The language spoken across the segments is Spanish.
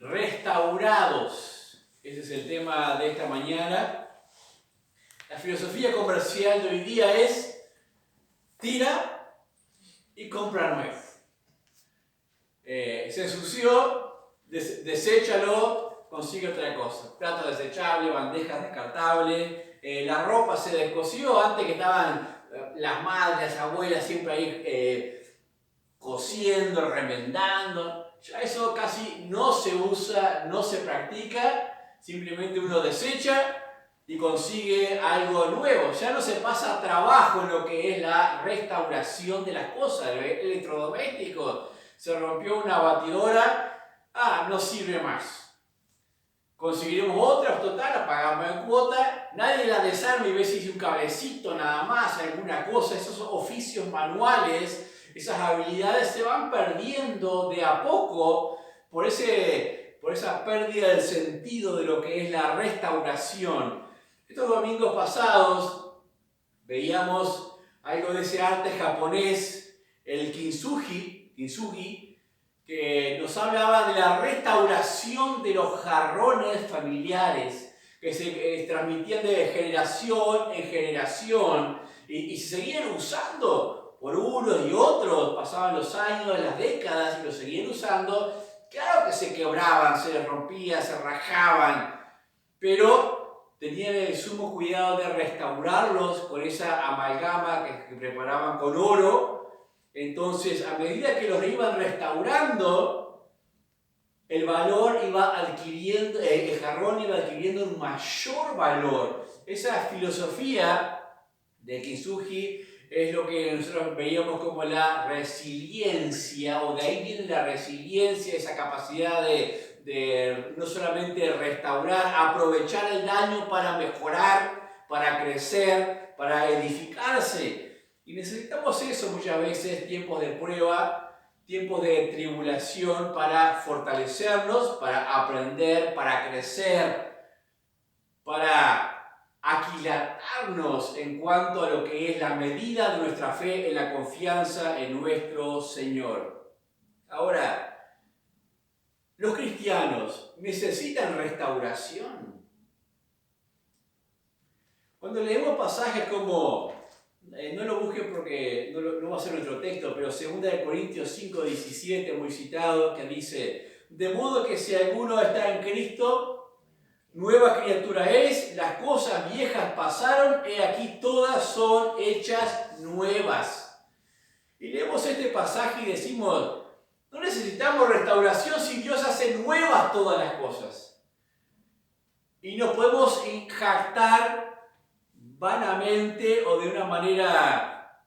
restaurados. Ese es el tema de esta mañana. La filosofía comercial de hoy día es tira y compra nuevo. Se ensució, deséchalo, consigue otra cosa. Plato desechable, bandejas descartables, la ropa se descosió, antes que estaban las madres, las abuelas siempre ahí cosiendo, remendando. Ya eso casi no se usa, no se practica, simplemente uno desecha y consigue algo nuevo. Ya no se pasa trabajo en lo que es la restauración de las cosas, el electrodoméstico. Se rompió una batidora, no sirve más. Conseguiremos otra, total, la pagamos en cuota, nadie la desarma y ve si hizo un cablecito nada más, alguna cosa. Esos oficios manuales, esas habilidades se van perdiendo de a poco por esa pérdida del sentido de lo que es la restauración. Estos domingos pasados veíamos algo de ese arte japonés, el kintsugi, que nos hablaba de la restauración de los jarrones familiares que se transmitían de generación en generación y se seguían usando por unos y otros. Pasaban los años, las décadas y los seguían usando. Claro que se quebraban, se les rompía, se rajaban, pero tenían el sumo cuidado de restaurarlos con esa amalgama que preparaban con oro. Entonces, a medida que los iban restaurando, el valor iba adquiriendo, el jarrón iba adquiriendo un mayor valor. Esa filosofía de kintsugi es lo que nosotros veíamos como la resiliencia, o de ahí viene la resiliencia, esa capacidad de no solamente restaurar, aprovechar el daño para mejorar, para crecer, para edificarse. Y necesitamos eso muchas veces, tiempos de prueba, tiempos de tribulación para fortalecernos, para aprender, para crecer, para aquilatarnos en cuanto a lo que es la medida de nuestra fe en la confianza en nuestro Señor. Ahora, ¿los cristianos necesitan restauración? Cuando leemos pasajes como... no lo busquen porque no va a ser nuestro texto, pero 2 Corintios 5:17, muy citado, que dice: de modo que si alguno está en Cristo, nueva criatura es, las cosas viejas pasaron, he aquí todas son hechas nuevas. Y leemos este pasaje y decimos: no necesitamos restauración si Dios hace nuevas todas las cosas. Y nos podemos jactar vanamente o de una manera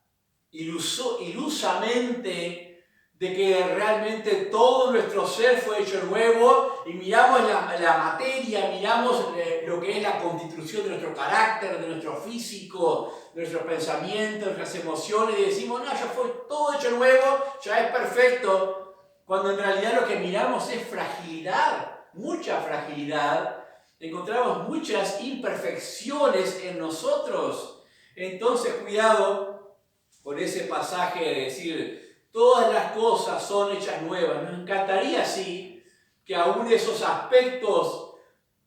ilusamente de que realmente todo nuestro ser fue hecho nuevo, y miramos la materia, miramos lo que es la constitución de nuestro carácter, de nuestro físico, de nuestros pensamientos, de nuestras emociones, y decimos: no, ya fue todo hecho nuevo, ya es perfecto, cuando en realidad lo que miramos es fragilidad, mucha fragilidad. Encontramos muchas imperfecciones en nosotros. Entonces, cuidado con ese pasaje de decir: todas las cosas son hechas nuevas. Nos encantaría, sí, que aún esos aspectos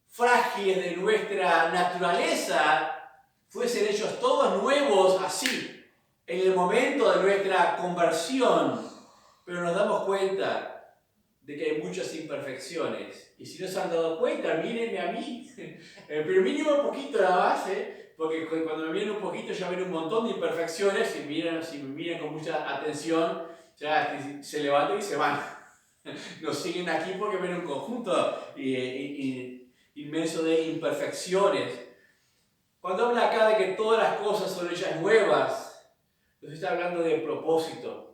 frágiles de nuestra naturaleza fuesen hechos todos nuevos así, en el momento de nuestra conversión. Pero nos damos cuenta de que hay muchas imperfecciones. Y si no se han dado cuenta, mírenme a mí. Pero mínimo un poquito nada más, porque cuando me miran un poquito ya ven un montón de imperfecciones. Si me miran con mucha atención, ya se levantan y se van. Nos siguen aquí porque ven un conjunto inmenso de imperfecciones. Cuando habla acá de que todas las cosas son hechas nuevas, nos está hablando de propósito.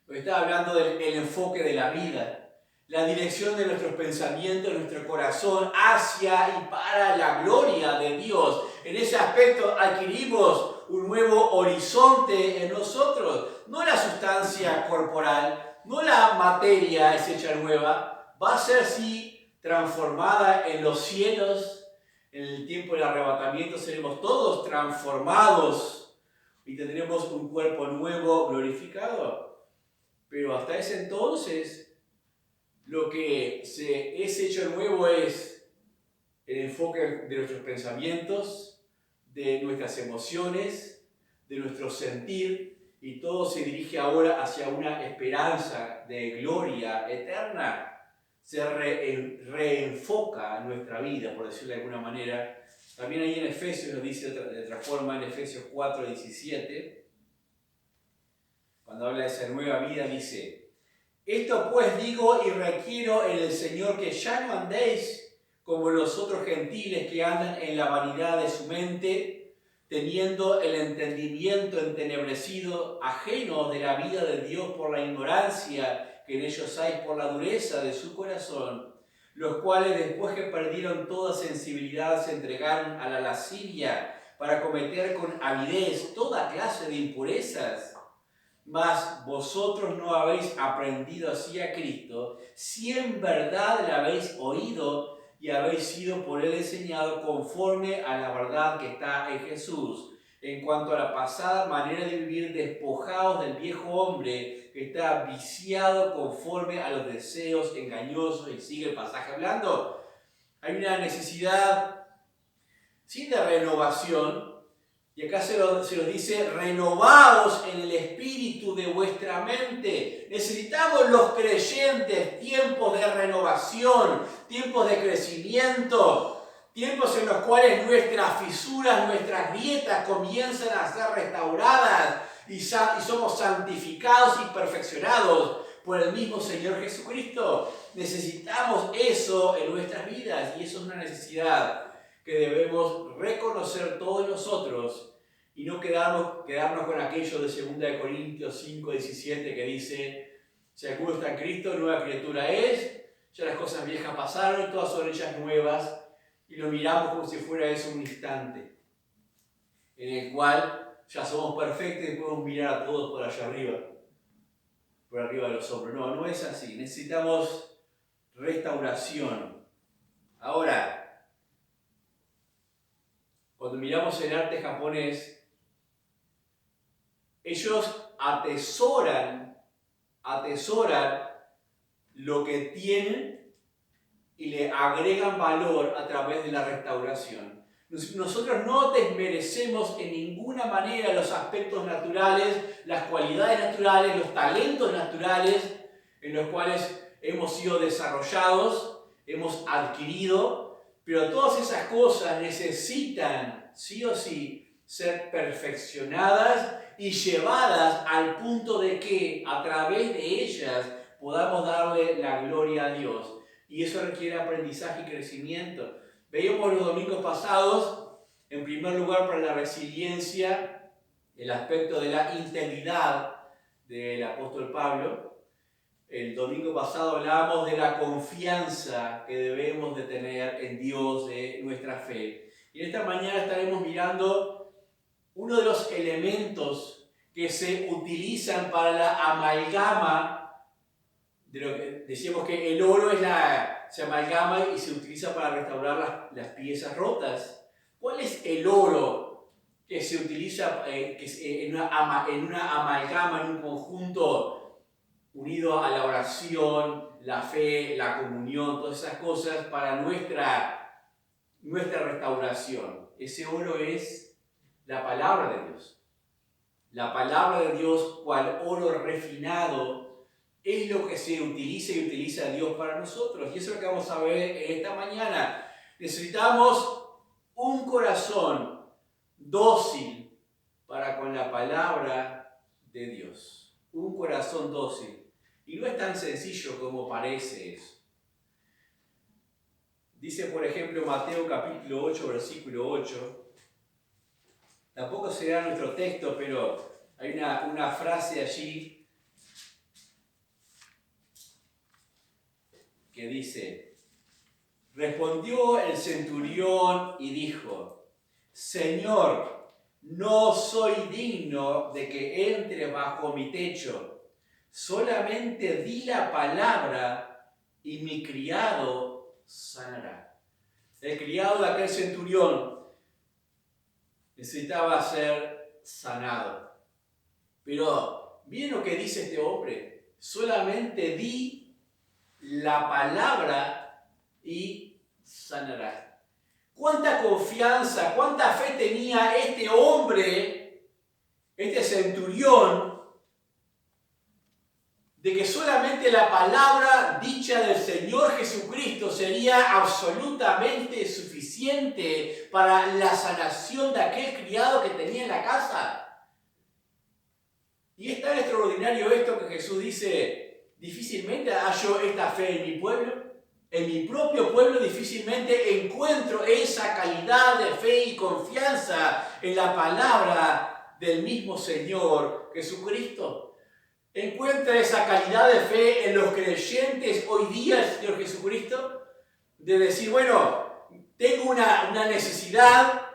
Nos está hablando del enfoque de la vida, la dirección de nuestros pensamientos, de nuestro corazón hacia y para la gloria de Dios. En ese aspecto adquirimos un nuevo horizonte en nosotros. No la sustancia corporal, no la materia es hecha nueva, va a ser sí transformada en los cielos. En el tiempo del arrebatamiento seremos todos transformados y tendremos un cuerpo nuevo glorificado. Pero hasta ese entonces, lo que es hecho nuevo es el enfoque de nuestros pensamientos, de nuestras emociones, de nuestro sentir, y todo se dirige ahora hacia una esperanza de gloria eterna. Se reenfoca nuestra vida, por decirlo de alguna manera. También ahí en Efesios nos dice de otra forma, en Efesios 4:17, cuando habla de esa nueva vida, dice: esto pues digo y requiero en el Señor, que ya no andéis como los otros gentiles que andan en la vanidad de su mente, teniendo el entendimiento entenebrecido, ajenos de la vida de Dios por la ignorancia que en ellos hay, por la dureza de su corazón, los cuales después que perdieron toda sensibilidad se entregaron a la lascivia para cometer con avidez toda clase de impurezas. Mas vosotros no habéis aprendido así a Cristo, si en verdad le habéis oído y habéis sido por él enseñado conforme a la verdad que está en Jesús. En cuanto a la pasada manera de vivir, despojados del viejo hombre que está viciado conforme a los deseos engañosos. Y sigue el pasaje hablando. Hay una necesidad, sí, de renovación. Y acá se los dice: renovaos en el espíritu de vuestra mente. Necesitamos los creyentes tiempos de renovación, tiempos de crecimiento, tiempos en los cuales nuestras fisuras, nuestras grietas comienzan a ser restauradas y somos santificados y perfeccionados por el mismo Señor Jesucristo. Necesitamos eso en nuestras vidas, y eso es una necesidad que debemos reconocer todos nosotros, y no quedarnos con aquello de 2 Corintios 5:17 que dice: si alguno está en Cristo, nueva criatura es, ya las cosas viejas pasaron y todas son hechas nuevas, y lo miramos como si fuera eso un instante, en el cual ya somos perfectos y podemos mirar a todos por allá arriba, por arriba de los hombros. No es así. Necesitamos restauración. Ahora, cuando miramos el arte japonés, ellos atesoran lo que tienen y le agregan valor a través de la restauración. Nosotros no desmerecemos en ninguna manera los aspectos naturales, las cualidades naturales, los talentos naturales en los cuales hemos sido desarrollados, hemos adquirido, pero todas esas cosas necesitan, sí o sí, ser perfeccionadas y llevadas al punto de que a través de ellas podamos darle la gloria a Dios. Y eso requiere aprendizaje y crecimiento. Veíamos los domingos pasados, en primer lugar, para la resiliencia, el aspecto de la integridad del apóstol Pablo. El domingo pasado hablábamos de la confianza que debemos de tener en Dios, de nuestra fe. Y en esta mañana estaremos mirando uno de los elementos que se utilizan para la amalgama, de lo que decíamos que el oro se amalgama y se utiliza para restaurar las piezas rotas. ¿Cuál es el oro que se utiliza en una amalgama, en un conjunto unido a la oración, la fe, la comunión, todas esas cosas para nuestra restauración? Ese oro es la palabra de Dios. La palabra de Dios, cual oro refinado, es lo que se utiliza y utiliza Dios para nosotros. Y eso es lo que vamos a ver esta mañana. Necesitamos un corazón dócil para con la palabra de Dios. Un corazón dócil. Y no es tan sencillo como parece eso. Dice, por ejemplo, Mateo capítulo 8, versículo 8. Tampoco será nuestro texto, pero hay una frase allí que dice: respondió el centurión y dijo: Señor, no soy digno de que entres bajo mi techo, solamente di la palabra y mi criado sanará. El criado de aquel centurión necesitaba ser sanado. Pero miren lo que dice este hombre: solamente di la palabra y sanará. ¿Cuánta confianza, cuánta fe tenía este hombre, este centurión, de que solamente la palabra dicha del Señor Jesucristo sería absolutamente suficiente para la sanación de aquel criado que tenía en la casa? Y es tan extraordinario esto que Jesús dice: difícilmente hallo esta fe en mi pueblo. En mi propio pueblo difícilmente encuentro esa calidad de fe y confianza en la palabra del mismo Señor Jesucristo. ¿Encuentra esa calidad de fe en los creyentes hoy día el Señor Jesucristo? De decir, bueno, tengo una necesidad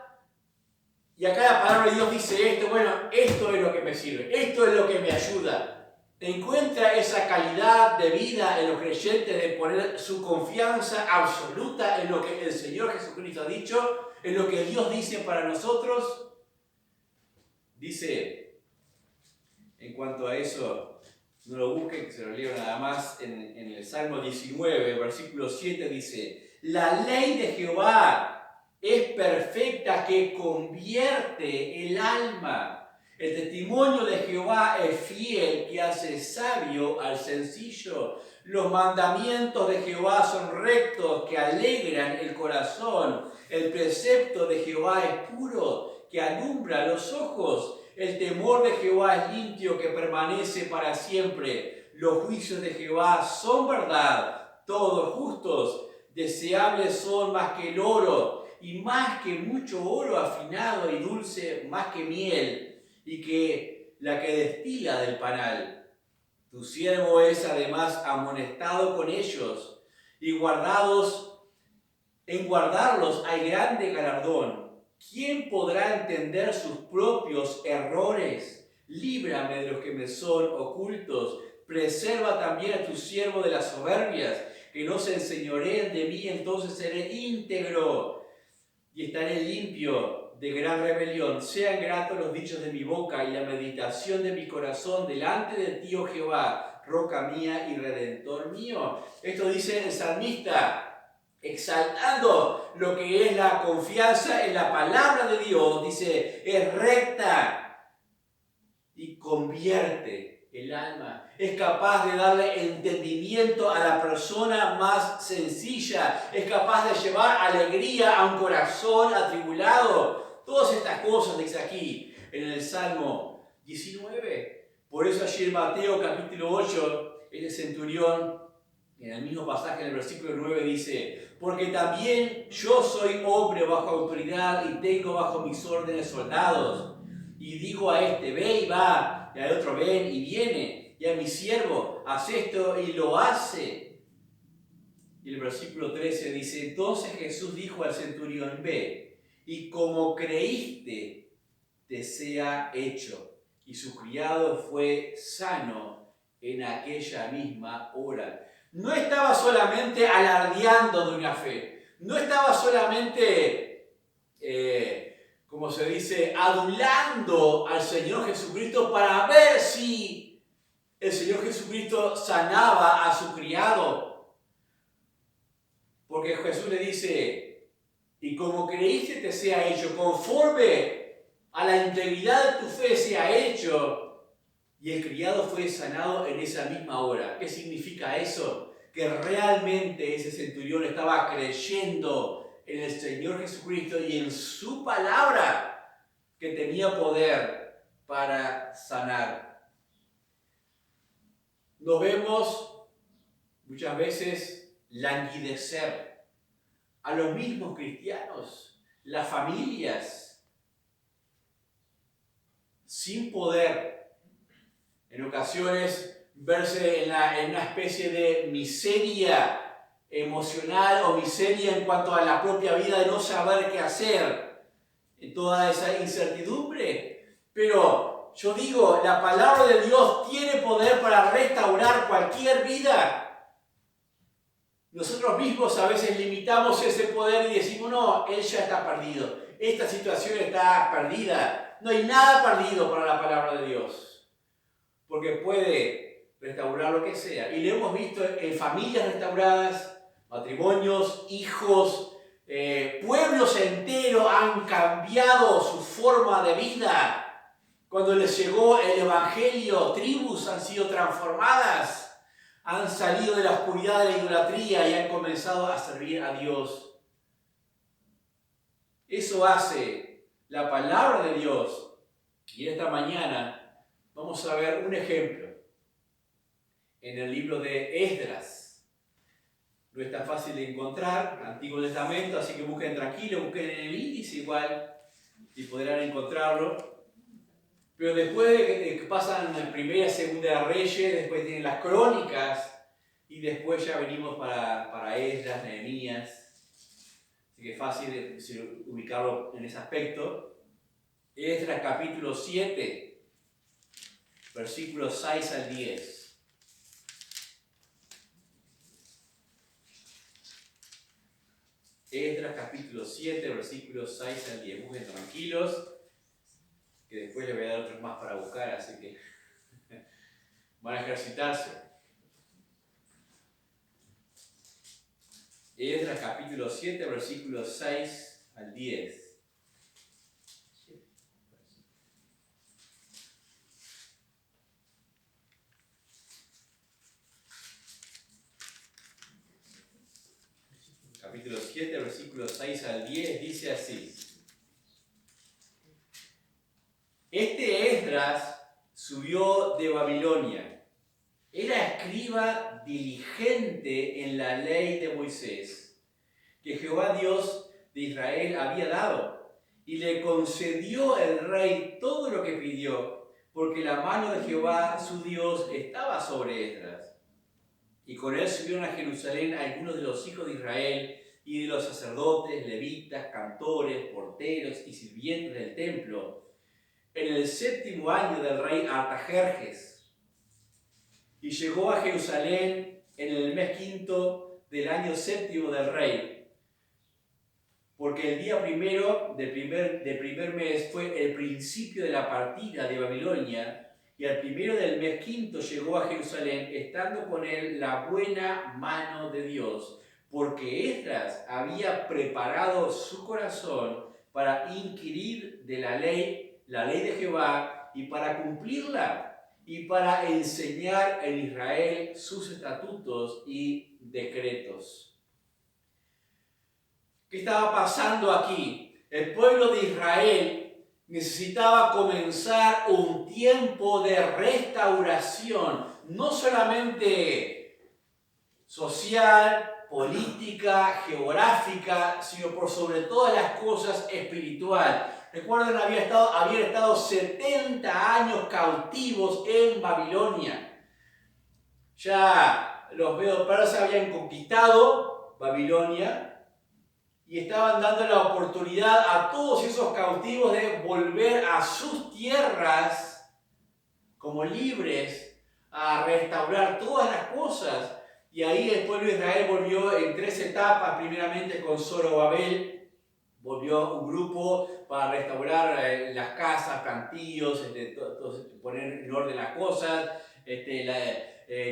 y acá la palabra de Dios dice esto, bueno, esto es lo que me sirve, esto es lo que me ayuda. ¿Encuentra esa calidad de vida en los creyentes de poner su confianza absoluta en lo que el Señor Jesucristo ha dicho, en lo que Dios dice para nosotros? Dice, en cuanto a eso, no lo busquen, que se lo leo nada más, en el Salmo 19, versículo 7 dice: la ley de Jehová es perfecta, que convierte el alma. El testimonio de Jehová es fiel, que hace sabio al sencillo. Los mandamientos de Jehová son rectos, que alegran el corazón. El precepto de Jehová es puro, que alumbra los ojos. El temor de Jehová es limpio, que permanece para siempre. Los juicios de Jehová son verdad, todos justos. Deseables son más que el oro, y más que mucho oro afinado y dulce, más que miel, y que la que destila del panal. Tu siervo es además amonestado con ellos, y en guardarlos hay grande galardón. ¿Quién podrá entender sus propios errores? Líbrame de los que me son ocultos. Preserva también a tu siervo de las soberbias, que no se enseñoreen de mí, entonces seré íntegro y estaré limpio de gran rebelión. Sean gratos los dichos de mi boca y la meditación de mi corazón delante de ti, oh Jehová, roca mía y redentor mío. Esto dice el salmista, exaltando lo que es la confianza en la palabra de Dios. Dice, es recta y convierte el alma. Es capaz de darle entendimiento a la persona más sencilla. Es capaz de llevar alegría a un corazón atribulado. Todas estas cosas dice aquí en el Salmo 19. Por eso allí en Mateo capítulo 8, el centurión, en el mismo pasaje, en el versículo 9 dice: porque también yo soy hombre bajo autoridad y tengo bajo mis órdenes soldados. Y digo a este, ve y va, y al otro, ven y viene, y a mi siervo, haz esto y lo hace. Y el versículo 13 dice: entonces Jesús dijo al centurión, ve, y como creíste, te sea hecho. Y su criado fue sano en aquella misma hora. No estaba solamente alardeando de una fe, no estaba solamente, como se dice, adulando al Señor Jesucristo para ver si el Señor Jesucristo sanaba a su criado. Porque Jesús le dice, y como creíste te sea hecho, conforme a la integridad de tu fe sea hecho. Y el criado fue sanado en esa misma hora. ¿Qué significa eso? Que realmente ese centurión estaba creyendo en el Señor Jesucristo y en su palabra, que tenía poder para sanar. Nos vemos muchas veces languidecer a los mismos cristianos, las familias, sin poder, en ocasiones, verse en una especie de miseria emocional o miseria en cuanto a la propia vida, de no saber qué hacer, en toda esa incertidumbre. Pero yo digo, la palabra de Dios tiene poder para restaurar cualquier vida. Nosotros mismos a veces limitamos ese poder y decimos, no, él ya está perdido, esta situación está perdida. No hay nada perdido para la palabra de Dios, porque puede restaurar lo que sea. Y lo hemos visto en familias restauradas, matrimonios, hijos, pueblos enteros han cambiado su forma de vida. Cuando les llegó el Evangelio, tribus han sido transformadas, han salido de la oscuridad de la idolatría y han comenzado a servir a Dios. Eso hace la palabra de Dios. Y esta mañana vamos a ver un ejemplo en el libro de Esdras. No es tan fácil de encontrar, Antiguo Testamento, así que busquen tranquilo, busquen en el índice igual y podrán encontrarlo. Pero después de que pasan en Primera y Segunda Reyes, después tienen las Crónicas y después ya venimos para Esdras, Nehemías. Así que es fácil ubicarlo en ese aspecto. Esdras capítulo 7, versículos 6 al 10. Esdras capítulo 7, versículos 6 al 10. Busquen tranquilos, que después les voy a dar otros más para buscar, así que van a ejercitarse. Esdras capítulo 7, versículos 6 al 10. Capítulo 7, versículos 6 al 10, dice así. Este Esdras subió de Babilonia. Era escriba diligente en la ley de Moisés, que Jehová Dios de Israel había dado, y le concedió el rey todo lo que pidió, porque la mano de Jehová su Dios estaba sobre Esdras. Y con él subieron a Jerusalén algunos de los hijos de Israel y de los sacerdotes, levitas, cantores, porteros y sirvientes del templo, en el 7º año del rey Artajerjes. Y llegó a Jerusalén en el mes 5 del año 7º del rey, porque el día primero del primer mes fue el principio de la partida de Babilonia, y al primero del mes 5 llegó a Jerusalén, estando con él la buena mano de Dios, porque Esdras había preparado su corazón para inquirir de la ley de Jehová, y para cumplirla, y para enseñar en Israel sus estatutos y decretos. ¿Qué estaba pasando aquí? El pueblo de Israel necesitaba comenzar un tiempo de restauración, no solamente social, política, geográfica, sino por sobre todas las cosas espiritual. Recuerden, habían estado 70 años cautivos en Babilonia. Ya los medo persas habían conquistado Babilonia y estaban dando la oportunidad a todos esos cautivos de volver a sus tierras como libres, a restaurar todas las cosas. Y ahí el pueblo de Israel volvió en 3 etapas, primeramente con Zorobabel, volvió un grupo para restaurar las casas, plantíos, poner en orden las cosas.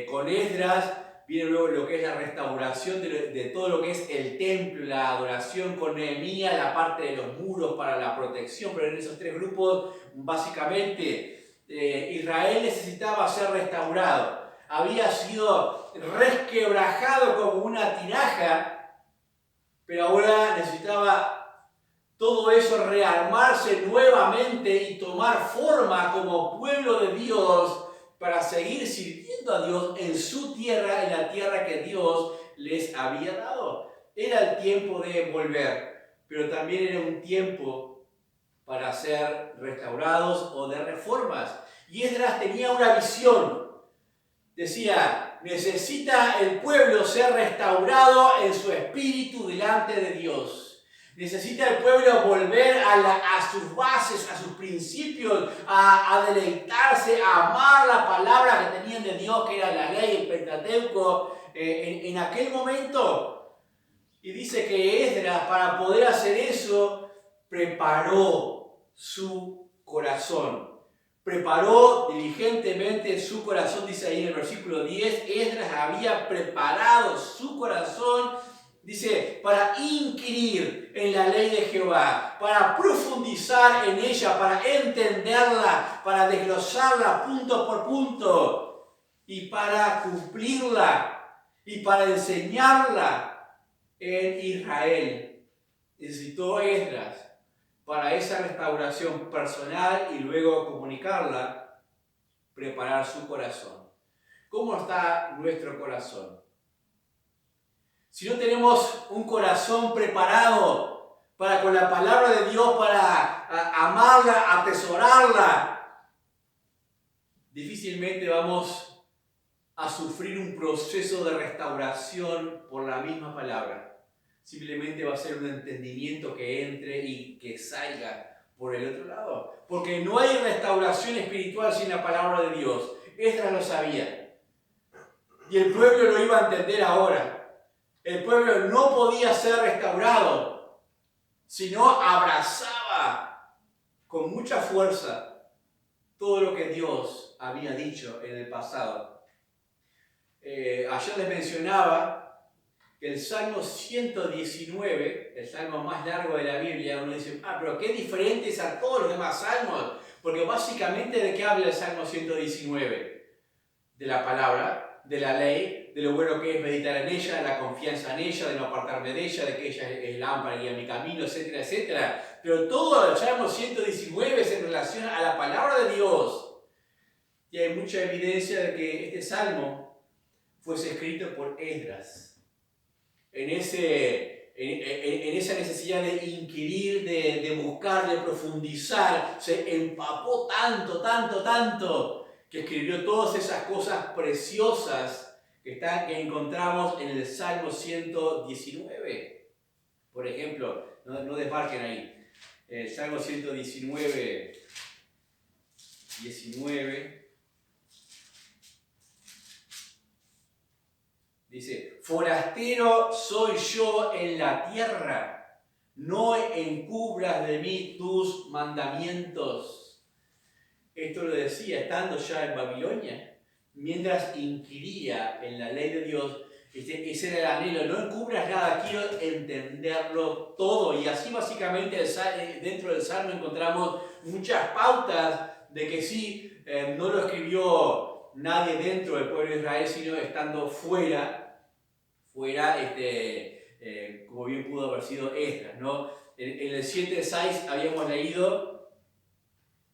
Con Esdras viene luego lo que es la restauración de todo lo que es el templo, la adoración. Con Nehemías, la parte de los muros para la protección. Pero en esos 3 grupos, básicamente, Israel necesitaba ser restaurado. Había sido resquebrajado como una tinaja, pero ahora necesitaba todo eso rearmarse nuevamente y tomar forma como pueblo de Dios para seguir sirviendo a Dios en su tierra, en la tierra que Dios les había dado. Era el tiempo de volver, pero también era un tiempo para ser restaurados o de reformas. Y Esdras tenía una visión. Decía, necesita el pueblo ser restaurado en su espíritu delante de Dios. Necesita el pueblo volver a sus bases, a sus principios, a deleitarse, a amar la palabra que tenían de Dios, que era la ley, el Pentateuco, en aquel momento. Y dice que Esdras, para poder hacer eso, preparó su corazón. preparó diligentemente su corazón, dice ahí en el versículo 10, Esdras había preparado su corazón, dice, para inquirir en la ley de Jehová, para profundizar en ella, para entenderla, para desglosarla punto por punto y para cumplirla y para enseñarla en Israel. Necesitó Esdras para esa restauración personal y luego comunicarla, preparar su corazón. ¿Cómo está nuestro corazón? Si no tenemos un corazón preparado para con la palabra de Dios, para amarla, atesorarla, difícilmente vamos a sufrir un proceso de restauración por la misma palabra. Simplemente va a ser un entendimiento que entre y que salga por el otro lado. Porque no hay restauración espiritual sin la palabra de Dios. Esdras lo sabía. Y el pueblo lo iba a entender ahora. El pueblo no podía ser restaurado, sino abrazaba con mucha fuerza todo lo que Dios había dicho en el pasado. Ayer les mencionaba el Salmo 119, el salmo más largo de la Biblia, uno dice, pero qué diferente es a todos los demás salmos, porque básicamente ¿de qué habla el Salmo 119? De la palabra, de la ley, de lo bueno que es meditar en ella, de la confianza en ella, de no apartarme de ella, de que ella es lámpara y guía mi camino, etcétera, etcétera. Pero todo el Salmo 119 es en relación a la palabra de Dios. Y hay mucha evidencia de que este salmo fuese escrito por Esdras. En esa necesidad de inquirir, de buscar, de profundizar, se empapó tanto, que escribió todas esas cosas preciosas que encontramos en el Salmo 119. Por ejemplo, no desmarquen ahí, el Salmo 119, 19. Dice, forastero soy yo en la tierra, no encubras de mí tus mandamientos. Esto lo decía estando ya en Babilonia, mientras inquiría en la ley de Dios. Ese era el anhelo, no encubras nada, quiero entenderlo todo. Y así básicamente dentro del Salmo encontramos muchas pautas de que sí, no lo escribió nadie dentro del pueblo de Israel, sino estando fuera, como bien pudo haber sido Esdras, ¿no? En el 7:6 habíamos leído,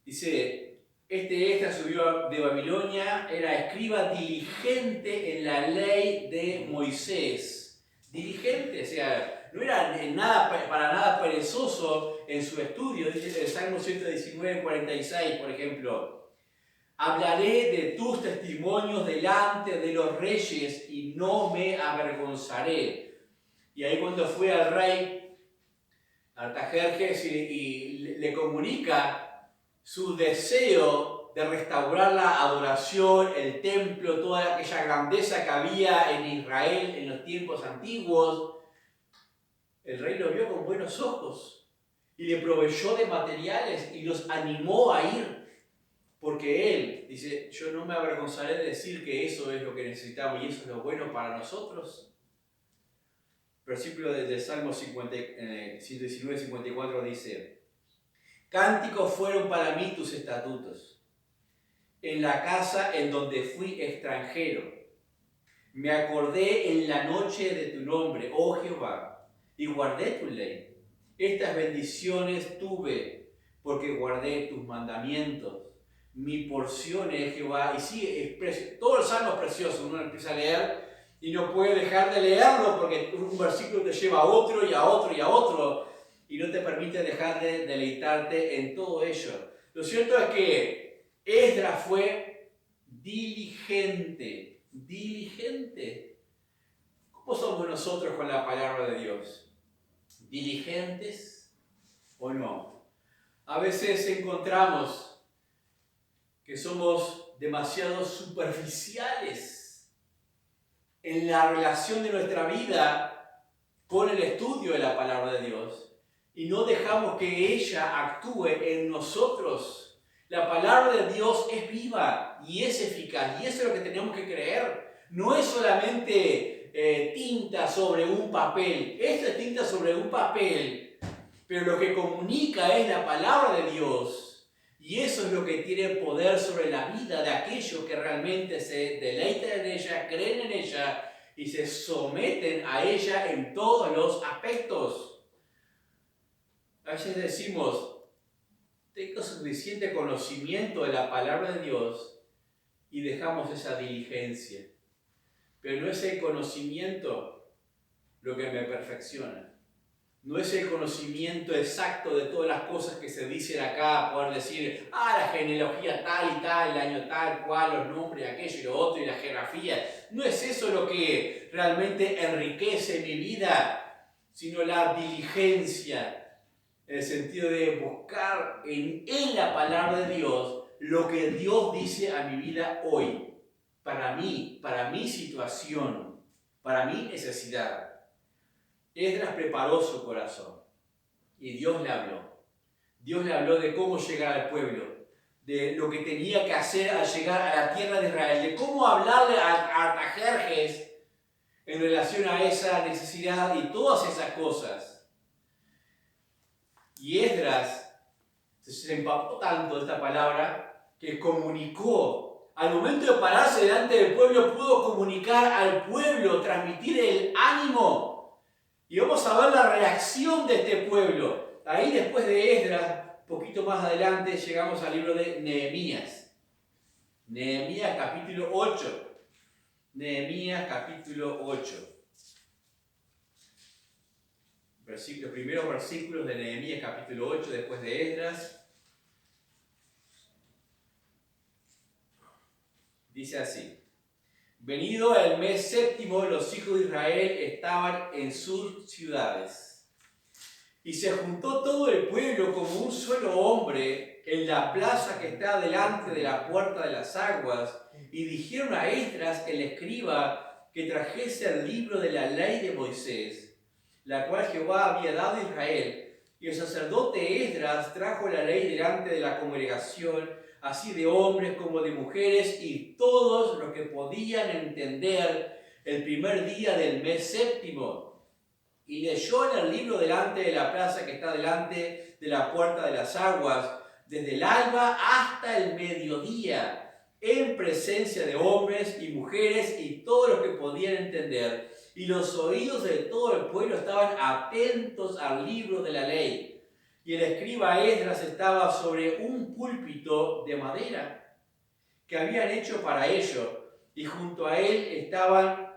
dice, Esdras subió de Babilonia, era escriba diligente en la ley de Moisés. Diligente, o sea, no era para nada perezoso en su estudio. Dice el Salmo 119:46, por ejemplo, hablaré de tus testimonios delante de los reyes y no me avergonzaré. Y ahí cuando fue al rey Artajerjes y le comunica su deseo de restaurar la adoración, el templo, toda aquella grandeza que había en Israel en los tiempos antiguos, el rey lo vio con buenos ojos y le proveyó de materiales y los animó a ir. Porque él dice, yo no me avergonzaré de decir que eso es lo que necesitamos y eso es lo bueno para nosotros. Versículo del Salmo 119:54 dice, cánticos fueron para mí tus estatutos, en la casa en donde fui extranjero. Me acordé en la noche de tu nombre, oh Jehová, y guardé tu ley. Estas bendiciones tuve porque guardé tus mandamientos. Mi porción es Jehová. Y sigue, todo el salmo es precioso. Uno empieza a leer y no puede dejar de leerlo porque un versículo te lleva a otro y a otro y a otro y no te permite dejar de deleitarte en todo ello. Lo cierto es que Esdras fue diligente. ¿Cómo somos nosotros con la palabra de Dios? ¿Diligentes o no? A veces encontramos que somos demasiado superficiales en la relación de nuestra vida con el estudio de la palabra de Dios y no dejamos que ella actúe en nosotros. La palabra de Dios es viva y es eficaz, y eso es lo que tenemos que creer. No es solamente tinta sobre un papel. Esto es tinta sobre un papel, pero lo que comunica es la palabra de Dios. Y eso es lo que tiene poder sobre la vida de aquellos que realmente se deleitan en ella, creen en ella y se someten a ella en todos los aspectos. A veces decimos, tengo suficiente conocimiento de la palabra de Dios y dejamos esa diligencia. Pero no es el conocimiento lo que me perfecciona. No es el conocimiento exacto de todas las cosas que se dicen acá, poder decir, la genealogía tal y tal, el año tal, cual, los nombres, aquello y lo otro, y la geografía. No es eso lo que realmente enriquece mi vida, sino la diligencia, en el sentido de buscar en la palabra de Dios lo que Dios dice a mi vida hoy, para mí, para mi situación, para mi necesidad. Esdras preparó su corazón y Dios le habló. Dios le habló de cómo llegar al pueblo, de lo que tenía que hacer al llegar a la tierra de Israel, de cómo hablarle a Artajerjes en relación a esa necesidad y todas esas cosas. Y Esdras se empapó tanto de esta palabra que comunicó. Al momento de pararse delante del pueblo, pudo comunicar al pueblo, transmitir el ánimo. Y vamos a ver la reacción de este pueblo. Ahí después de Esdras, un poquito más adelante, llegamos al libro de Nehemías. Nehemías capítulo 8. Nehemías capítulo 8. Los primeros versículos de Nehemías capítulo 8, después de Esdras. Dice así. Venido el mes séptimo, los hijos de Israel estaban en sus ciudades. Y se juntó todo el pueblo como un solo hombre en la plaza que está delante de la puerta de las aguas, y dijeron a Esdras, el escriba, que trajese el libro de la ley de Moisés, la cual Jehová había dado a Israel. Y el sacerdote Esdras trajo la ley delante de la congregación, así de hombres como de mujeres, y todos los que podían entender, el primer día del mes séptimo. Y leyó en el libro delante de la plaza que está delante de la puerta de las aguas, desde el alba hasta el mediodía, en presencia de hombres y mujeres y todos los que podían entender. Y los oídos de todo el pueblo estaban atentos al libro de la ley. Y el escriba Esdras estaba sobre un púlpito de madera que habían hecho para ello, y junto a él estaban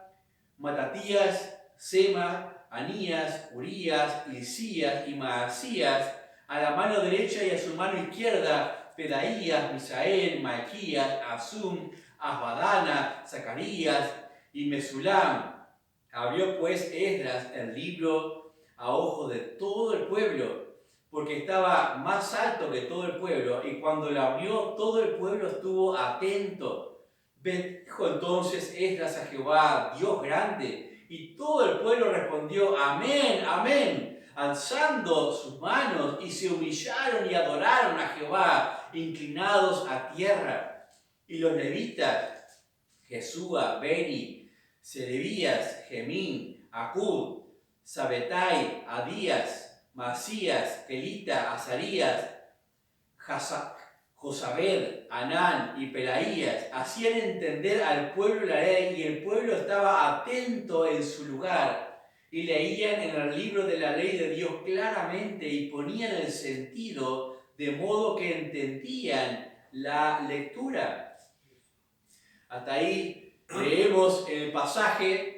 Matatías, Sema, Anías, Urías, Hilcías y Maasías, a la mano derecha, y a su mano izquierda Pedaías, Misael, Malquías, Asum, Asbadana, Zacarías y Mesulam. Abrió pues Esdras el libro a ojos de todo el pueblo, porque estaba más alto que todo el pueblo, y cuando lo abrió todo el pueblo estuvo atento. Bendijo entonces Esdras a Jehová, Dios grande, y todo el pueblo respondió, amén, amén, alzando sus manos, y se humillaron y adoraron a Jehová, inclinados a tierra. Y los levitas, Jesúa, Beni, Serebías, Gemín, Acub, Sabetai, Adías, Masías, Kelita, Azarías, Josabed, Anán y Pelaías hacían entender al pueblo la ley, y el pueblo estaba atento en su lugar, y leían en el libro de la ley de Dios claramente y ponían el sentido, de modo que entendían la lectura. Hasta ahí leemos el pasaje.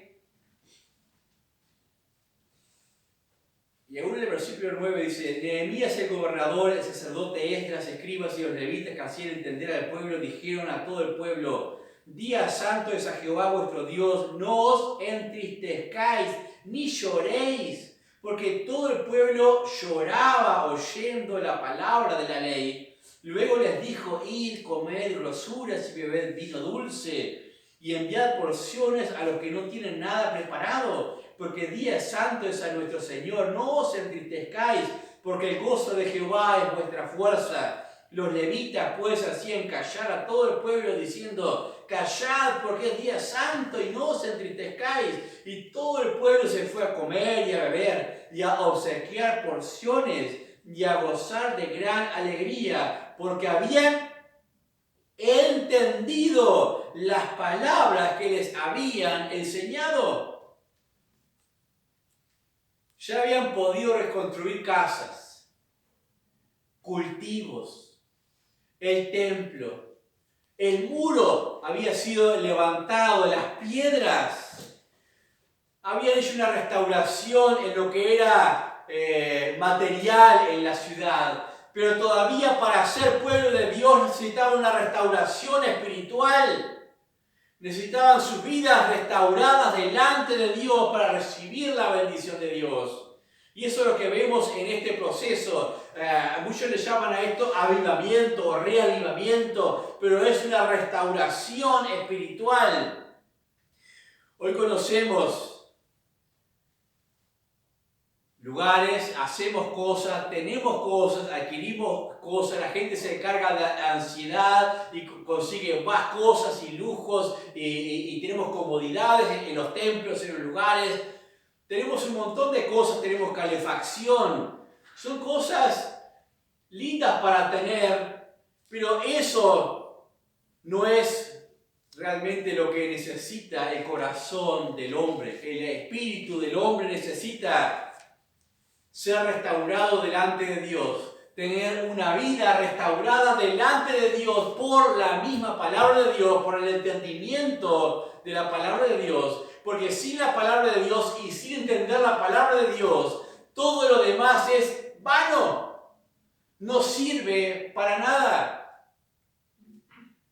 Y aún en el versículo 9 dice, Nehemías el gobernador, el sacerdote Esdras, escribas y los levitas que hacían entender al pueblo, dijeron a todo el pueblo, día santo es a Jehová vuestro Dios, no os entristezcáis ni lloréis, porque todo el pueblo lloraba oyendo la palabra de la ley. Luego les dijo, id, comed grosuras y bebed vino dulce, y enviad porciones a los que no tienen nada preparado, porque día santo es a nuestro Señor. No os entristezcáis, porque el gozo de Jehová es vuestra fuerza. Los levitas pues hacían callar a todo el pueblo diciendo: callad, porque es día santo y no os entristezcáis. Y todo el pueblo se fue a comer y a beber y a obsequiar porciones y a gozar de gran alegría, porque habían entendido las palabras que les habían enseñado. Ya habían podido reconstruir casas, cultivos, el templo. El muro había sido levantado, las piedras. Habían hecho una restauración en lo que era material en la ciudad. Pero todavía para ser pueblo de Dios necesitaban una restauración espiritual. Necesitaban sus vidas restauradas delante de Dios para recibir la bendición de Dios. Y eso es lo que vemos en este proceso. Muchos le llaman a esto avivamiento o reavivamiento, pero es una restauración espiritual. Hoy conocemos lugares, hacemos cosas, tenemos cosas, adquirimos cosas, la gente se carga de ansiedad y consigue más cosas y lujos y tenemos comodidades en los templos, en los lugares. Tenemos un montón de cosas, tenemos calefacción. Son cosas lindas para tener, pero eso no es realmente lo que necesita el corazón del hombre. El espíritu del hombre necesita ser restaurado delante de Dios. Tener una vida restaurada delante de Dios por la misma palabra de Dios, por el entendimiento de la palabra de Dios. Porque sin la palabra de Dios y sin entender la palabra de Dios, todo lo demás es vano. No sirve para nada.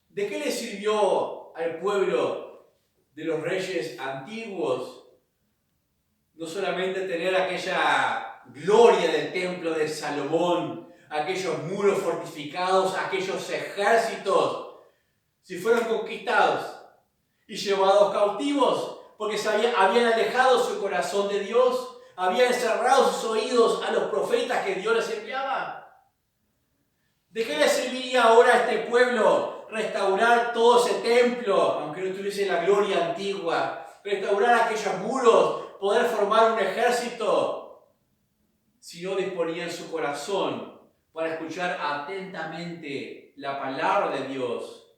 ¿De qué le sirvió al pueblo de los reyes antiguos no solamente tener aquella gloria del templo de Salomón, aquellos muros fortificados, aquellos ejércitos, si fueron conquistados y llevados cautivos, porque habían alejado su corazón de Dios, habían cerrado sus oídos a los profetas que Dios les enviaba? ¿De qué les serviría ahora a este pueblo restaurar todo ese templo, aunque no tuviese la gloria antigua? Restaurar aquellos muros, poder formar un ejército, si no disponían su corazón para escuchar atentamente la palabra de Dios.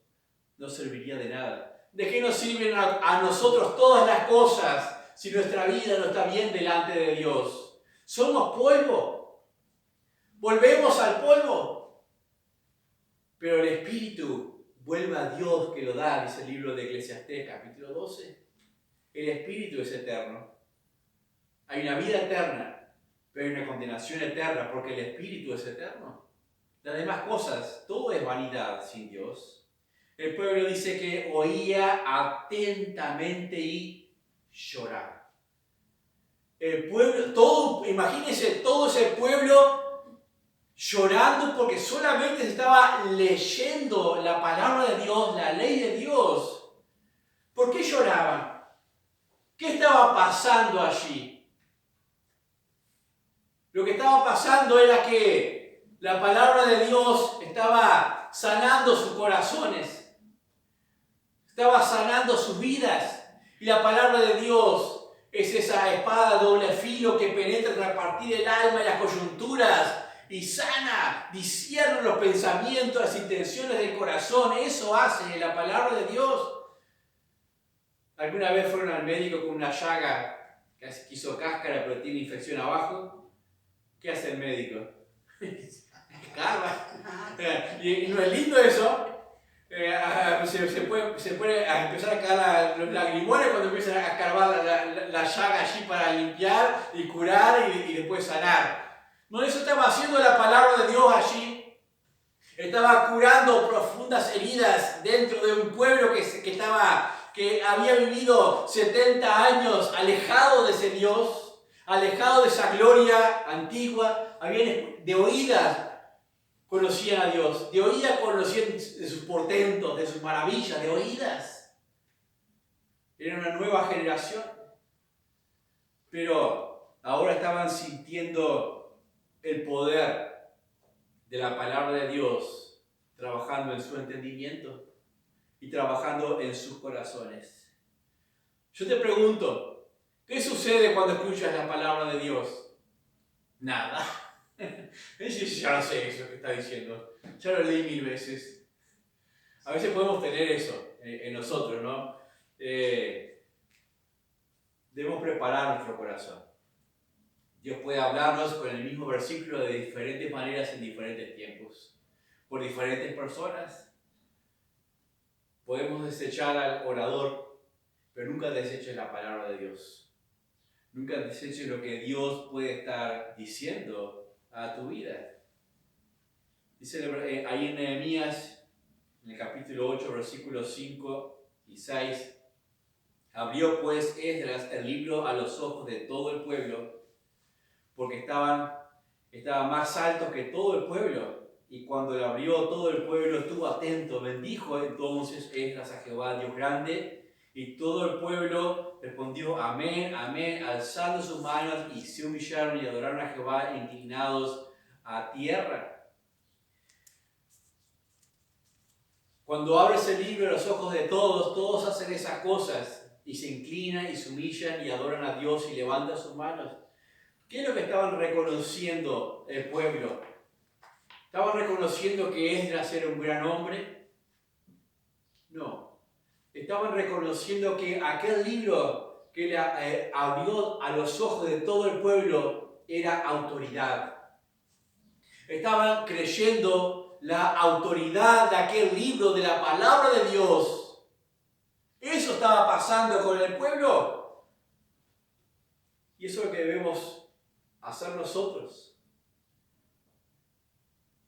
No serviría de nada. ¿De qué nos sirven a nosotros todas las cosas si nuestra vida no está bien delante de Dios? Somos polvo. Volvemos al polvo. Pero el Espíritu vuelve a Dios que lo da, dice el libro de Eclesiastés, capítulo 12. El Espíritu es eterno. Hay una vida eterna, pero hay una condenación eterna porque el Espíritu es eterno. Las demás cosas, todo es vanidad sin Dios. El pueblo dice que oía atentamente y lloraba. El pueblo, imagínense todo ese pueblo llorando porque solamente se estaba leyendo la palabra de Dios, la ley de Dios. ¿Por qué lloraban? ¿Qué estaba pasando allí? Lo que estaba pasando era que la palabra de Dios estaba sanando sus corazones, estaba sanando sus vidas. Y la palabra de Dios es esa espada de doble filo que penetra tras partir el alma y las coyunturas y sana, discierne los pensamientos, las intenciones del corazón. Eso hace la palabra de Dios. ¿Alguna vez fueron al médico con una llaga que hizo cáscara pero tiene infección abajo? ¿Qué hace el médico? Escarba. Y no es lindo eso. Se puede empezar a caer los lagrimones cuando empiezan a escarbar la llaga allí para limpiar y curar y después sanar. No, eso estaba haciendo la palabra de Dios allí. Estaba curando profundas heridas dentro de un pueblo que había vivido 70 años alejado de ese Dios, alejado de esa gloria antigua. De oídas conocían a Dios, de oídas conocían de sus portentos, de sus maravillas, de oídas. Era una nueva generación, pero ahora estaban sintiendo el poder de la palabra de Dios trabajando en su entendimiento y trabajando en sus corazones. Yo te pregunto, ¿qué sucede cuando escuchas la palabra de Dios? Nada. Ya no sé eso que está diciendo. Ya lo leí 1000 veces. A veces podemos tener eso en nosotros, ¿no? Debemos preparar nuestro corazón. Dios puede hablarnos con el mismo versículo de diferentes maneras en diferentes tiempos, por diferentes personas. Podemos desechar al orador, pero nunca deseches la palabra de Dios. Nunca deseches lo que Dios puede estar diciendo a tu vida. Dice ahí en Nehemías, en el capítulo 8, versículos 5 y 6, abrió pues Esdras el libro a los ojos de todo el pueblo, porque estaban más altos que todo el pueblo. Y cuando lo abrió, todo el pueblo estuvo atento. Bendijo entonces Esdras a Jehová, Dios grande, y todo el pueblo respondió amén, amén, alzando sus manos, y se humillaron y adoraron a Jehová, inclinados a tierra. Cuando abres el libro a los ojos de todos, todos hacen esas cosas, y se inclinan y se humillan y adoran a Dios y levantan sus manos. ¿Qué es lo que estaban reconociendo el pueblo? ¿Estaban reconociendo que Esdras era un gran hombre? No. Estaban reconociendo que aquel libro que le abrió a los ojos de todo el pueblo era autoridad. Estaban creyendo la autoridad de aquel libro, de la palabra de Dios. Eso estaba pasando con el pueblo. Y eso es lo que debemos hacer nosotros.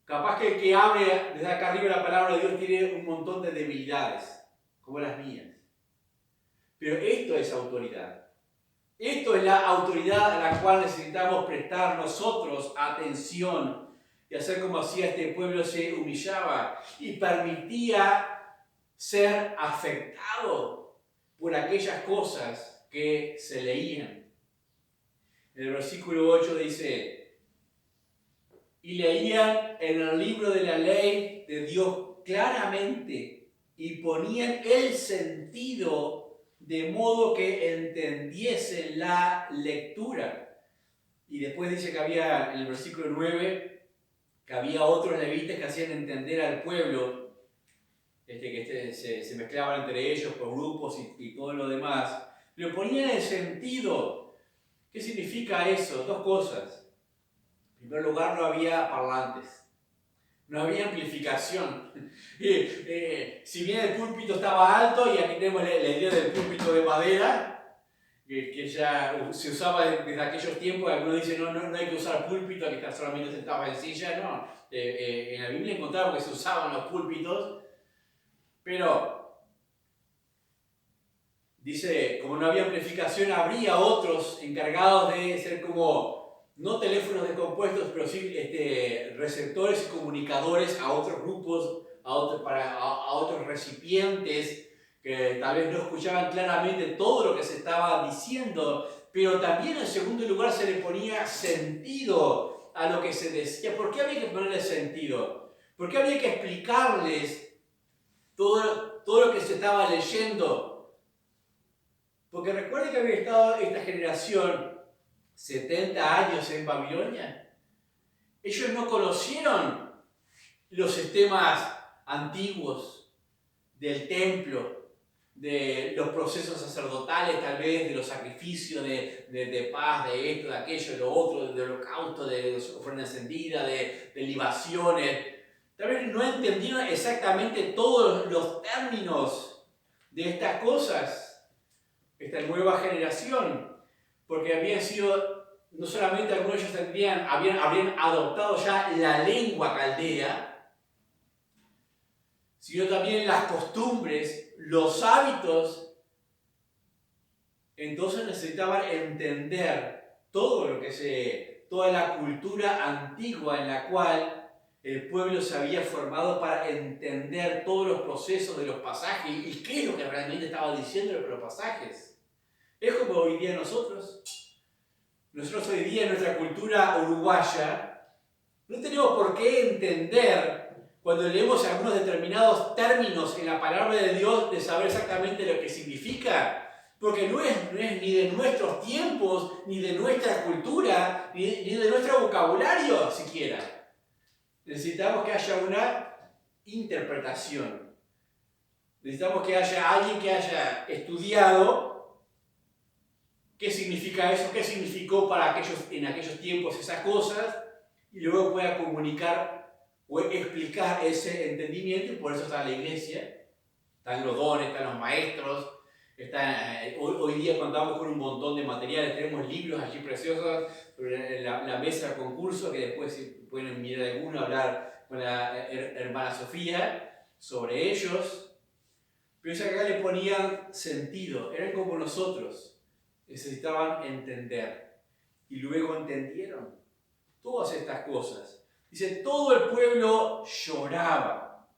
Capaz que el que abre desde acá arriba la palabra de Dios tiene un montón de debilidades, como las mías. Pero esto es autoridad. Esto es la autoridad a la cual necesitamos prestar nosotros atención y hacer como hacía este pueblo, se humillaba y permitía ser afectado por aquellas cosas que se leían. En el versículo 8 dice: y leían en el libro de la ley de Dios claramente y ponían el sentido de modo que entendiesen la lectura. Y después dice que había, en el versículo 9, que había otros levitas que hacían entender al pueblo, que se mezclaban entre ellos por grupos y todo lo demás. Pero ponían el sentido. ¿Qué significa eso? Dos cosas. En primer lugar, no había parlantes, no había amplificación. Si bien el púlpito estaba alto, y aquí tenemos la idea del púlpito de madera, que ya se usaba desde aquellos tiempos, algunos dicen no hay que usar púlpito, que está solamente sentado en silla, no. En la Biblia encontramos que se usaban los púlpitos, pero dice, como no había amplificación, habría otros encargados de ser como no teléfonos descompuestos, pero sí receptores y comunicadores a otros grupos, a otros recipientes que tal vez no escuchaban claramente todo lo que se estaba diciendo, pero también en segundo lugar se le ponía sentido a lo que se decía. ¿Por qué había que ponerle sentido? ¿Por qué había que explicarles todo lo que se estaba leyendo? Porque recuerden que había estado esta generación 70 años en Babilonia. Ellos no conocieron los sistemas antiguos del templo, de los procesos sacerdotales, tal vez, de los sacrificios de paz, de esto, de aquello, de lo otro, de holocausto, de ofrenda encendida, de libaciones. Tal vez no entendieron exactamente todos los términos de estas cosas, esta nueva generación. Porque habían sido, no solamente algunos de ellos habían adoptado ya la lengua caldea, sino también las costumbres, los hábitos. Entonces necesitaban entender toda la cultura antigua en la cual el pueblo se había formado, para entender todos los procesos de los pasajes y qué es lo que realmente estaba diciendo los pasajes. Es como hoy día nosotros hoy día en nuestra cultura uruguaya no tenemos por qué entender cuando leemos algunos determinados términos en la palabra de Dios, de saber exactamente lo que significa, porque no es ni de nuestros tiempos, ni de nuestra cultura, ni de nuestro vocabulario siquiera. Necesitamos que haya una interpretación. Necesitamos que haya alguien que haya estudiado qué significa eso, qué significó en aquellos tiempos esas cosas, y luego pueda comunicar o explicar ese entendimiento, y por eso está la iglesia, están los dones, están los maestros, hoy día contamos con un montón de materiales, tenemos libros allí preciosos sobre la mesa de concurso, que después si pueden mirar alguno, hablar con la hermana Sofía sobre ellos, pero es que acá le ponían sentido, eran como nosotros, necesitaban entender, y luego entendieron todas estas cosas. Dice, todo el pueblo lloraba.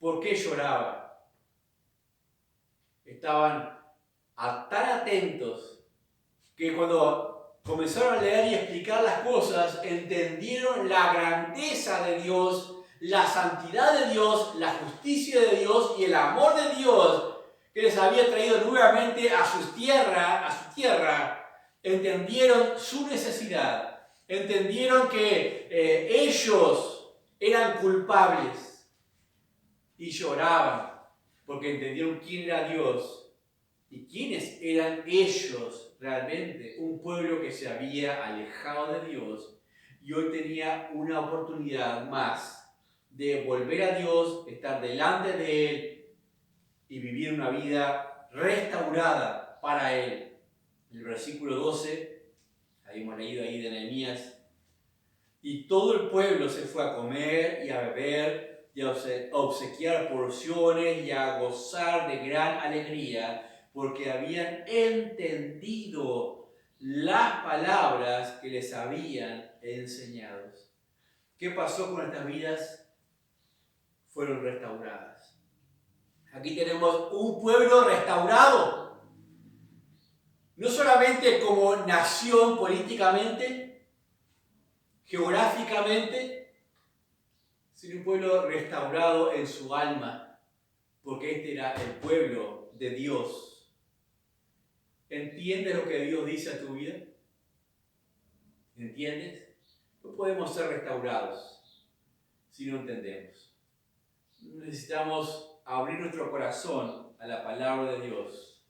¿Por qué lloraba? Estaban tan atentos que cuando comenzaron a leer y explicar las cosas, entendieron la grandeza de Dios, la santidad de Dios, la justicia de Dios y el amor de Dios que les había traído nuevamente a su tierra. Entendieron su necesidad. Entendieron que ellos eran culpables y lloraban porque entendieron quién era Dios y quiénes eran ellos realmente. Un pueblo que se había alejado de Dios y hoy tenía una oportunidad más de volver a Dios, estar delante de Él y vivir una vida restaurada para Él. En el versículo 12, habíamos leído ahí de Nehemías, y todo el pueblo se fue a comer y a beber y a obsequiar porciones y a gozar de gran alegría, porque habían entendido las palabras que les habían enseñado. ¿Qué pasó con estas vidas? Fueron restauradas. Aquí tenemos un pueblo restaurado. No solamente como nación políticamente, geográficamente, sino un pueblo restaurado en su alma, porque este era el pueblo de Dios. ¿Entiendes lo que Dios dice a tu vida? ¿Entiendes? No podemos ser restaurados si no entendemos. Necesitamos abrir nuestro corazón a la palabra de Dios.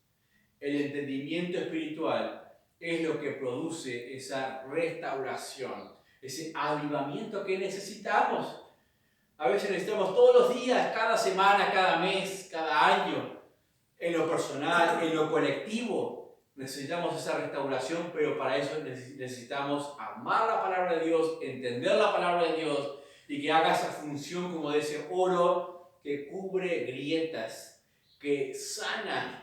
El entendimiento espiritual es lo que produce esa restauración, ese avivamiento que necesitamos. A veces necesitamos todos los días, cada semana, cada mes, cada año, en lo personal, en lo colectivo. Necesitamos esa restauración, pero para eso necesitamos amar la palabra de Dios, entender la palabra de Dios y que haga esa función como de ese oro que cubre grietas, que sana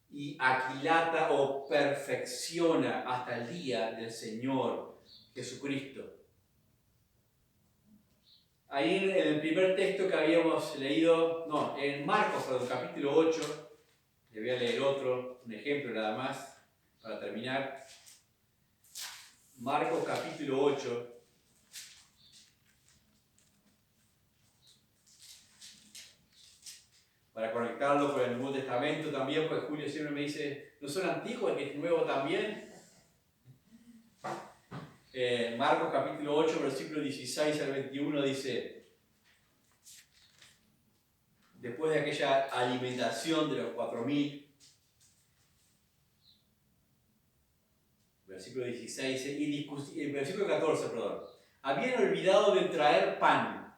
y aquilata o perfecciona hasta el día del Señor Jesucristo. Ahí en el primer texto que habíamos leído, en Marcos, capítulo 8, le voy a leer un ejemplo nada más, para terminar. Marcos capítulo 8. Para conectarlo con el Nuevo Testamento también, porque Julio siempre me dice, ¿no son antiguos, que es nuevo también? Marcos capítulo 8, versículo 16 al 21 dice, después de aquella alimentación de los 4.000, versículo 16, versículo 14, habían olvidado de traer pan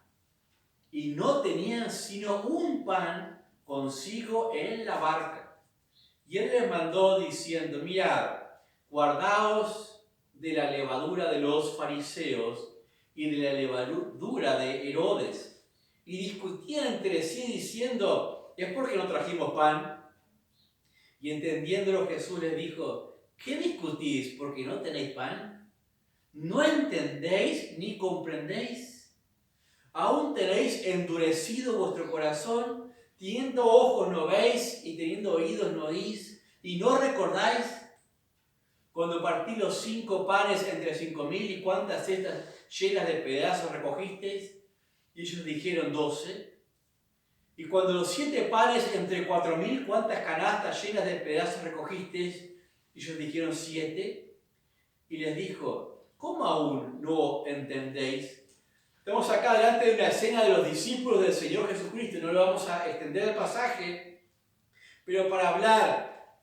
y no tenían sino un pan consigo en la barca. Y él les mandó diciendo, mirad, guardaos de la levadura de los fariseos y de la levadura de Herodes. Y discutían entre sí diciendo, ¿es porque no trajimos pan? Y entendiéndolo Jesús les dijo, ¿qué discutís porque no tenéis pan? ¿No entendéis ni comprendéis? ¿Aún tenéis endurecido vuestro corazón? Teniendo ojos no veis y teniendo oídos no oís, y no recordáis cuando partí los 5 panes entre 5.000 y cuántas cestas llenas de pedazos recogisteis. Y ellos dijeron 12. Y cuando los 7 panes entre 4.000, ¿cuántas canastas llenas de pedazos recogisteis? Ellos dijeron 7. Y les dijo, ¿cómo aún no entendéis? Estamos acá delante de una escena de los discípulos del Señor Jesucristo. No lo vamos a extender el pasaje, pero para hablar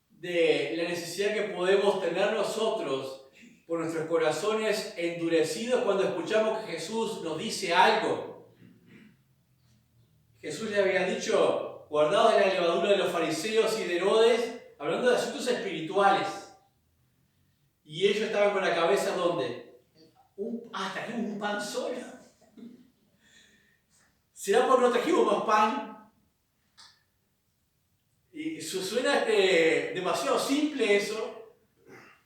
de la necesidad que podemos tener nosotros por nuestros corazones endurecidos cuando escuchamos que Jesús nos dice algo. Jesús le había dicho, guardaos de la levadura de los fariseos y de Herodes, hablando de asuntos espirituales. Y ellos estaban con la cabeza, ¿dónde? Trajimos un pan solo. ¿Será porque no trajimos más pan? Y suena demasiado simple eso,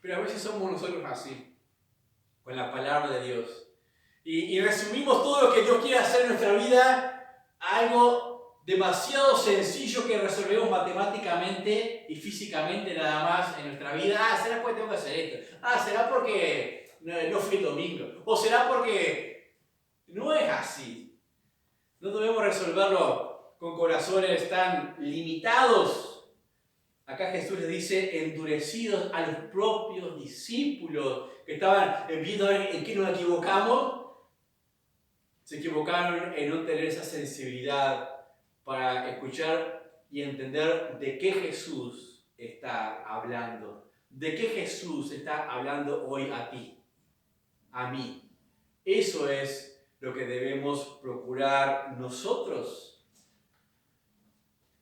pero a veces somos nosotros así, con la palabra de Dios. Y resumimos todo lo que Dios quiere hacer en nuestra vida a algo demasiado sencillo que resolvemos matemáticamente y físicamente nada más en nuestra vida. ¿Será porque tengo que hacer esto? ¿Será porque no fui el domingo? ¿O será porque no es así? No debemos resolverlo con corazones tan limitados. Acá Jesús les dice endurecidos a los propios discípulos que estaban viendo a ver en qué nos equivocamos. Se equivocaron en no tener esa sensibilidad para escuchar y entender de qué Jesús está hablando. De qué Jesús está hablando hoy a ti, a mí. Eso es lo que debemos procurar nosotros.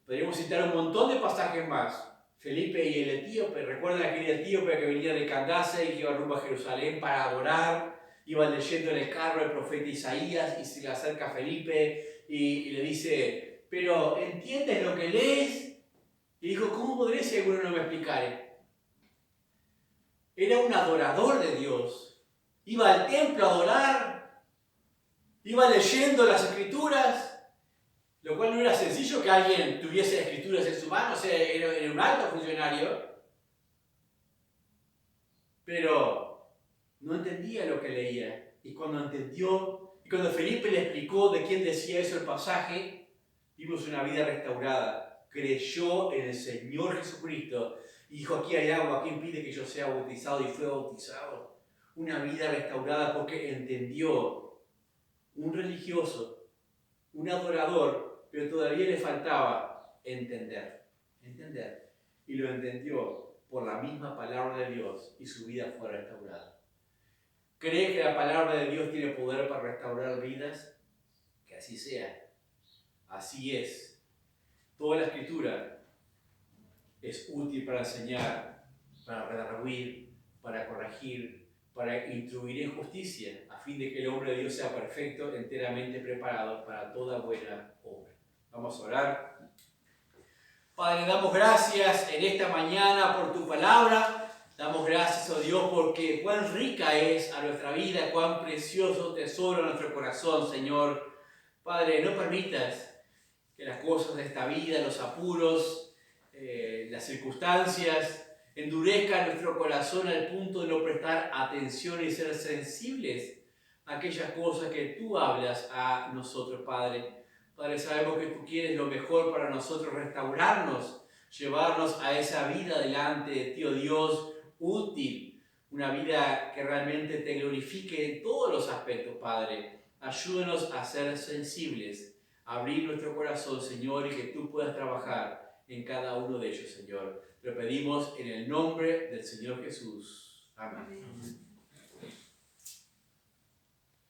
Podríamos citar un montón de pasajes más. Felipe y el etíope, recuerdan aquel etíope que venía de Candace y que iba rumbo a Jerusalén para adorar. Iban leyendo en el carro el profeta Isaías y se le acerca a Felipe y le dice, pero ¿entiendes lo que lees? Y dijo, ¿cómo podré si alguno no me explicare? Era un adorador de Dios. Iba al templo a adorar, iba leyendo las escrituras, lo cual no era sencillo que alguien tuviese escrituras en su mano, o sea, era un alto funcionario, pero no entendía lo que leía. Y cuando entendió, y cuando Felipe le explicó de quién decía eso el pasaje, vimos una vida restaurada. Creyó en el Señor Jesucristo y dijo, aquí hay agua, ¿quién pide que yo sea bautizado? Y fue bautizado. Una vida restaurada porque entendió. Un religioso, un adorador, pero todavía le faltaba entender. Y lo entendió por la misma palabra de Dios y su vida fue restaurada. ¿Cree que la palabra de Dios tiene poder para restaurar vidas? Que así sea. Así es. Toda la Escritura es útil para enseñar, para redarguir, para corregir, para instruir en justicia, a fin de que el hombre de Dios sea perfecto, enteramente preparado para toda buena obra. Vamos a orar. Padre, damos gracias en esta mañana por tu palabra. Damos gracias, oh Dios, porque cuán rica es a nuestra vida, cuán precioso tesoro a nuestro corazón, Señor. Padre, no permitas que las cosas de esta vida, los apuros, las circunstancias, endurezcan nuestro corazón al punto de no prestar atención y ser sensibles a aquellas cosas que tú hablas a nosotros, Padre. Padre, sabemos que tú quieres lo mejor para nosotros, restaurarnos, llevarnos a esa vida delante de ti, oh Dios, útil, una vida que realmente te glorifique en todos los aspectos, Padre. Ayúdanos a ser sensibles, a abrir nuestro corazón, Señor, y que tú puedas trabajar en cada uno de ellos, Señor. Lo pedimos en el nombre del Señor Jesús. Amén.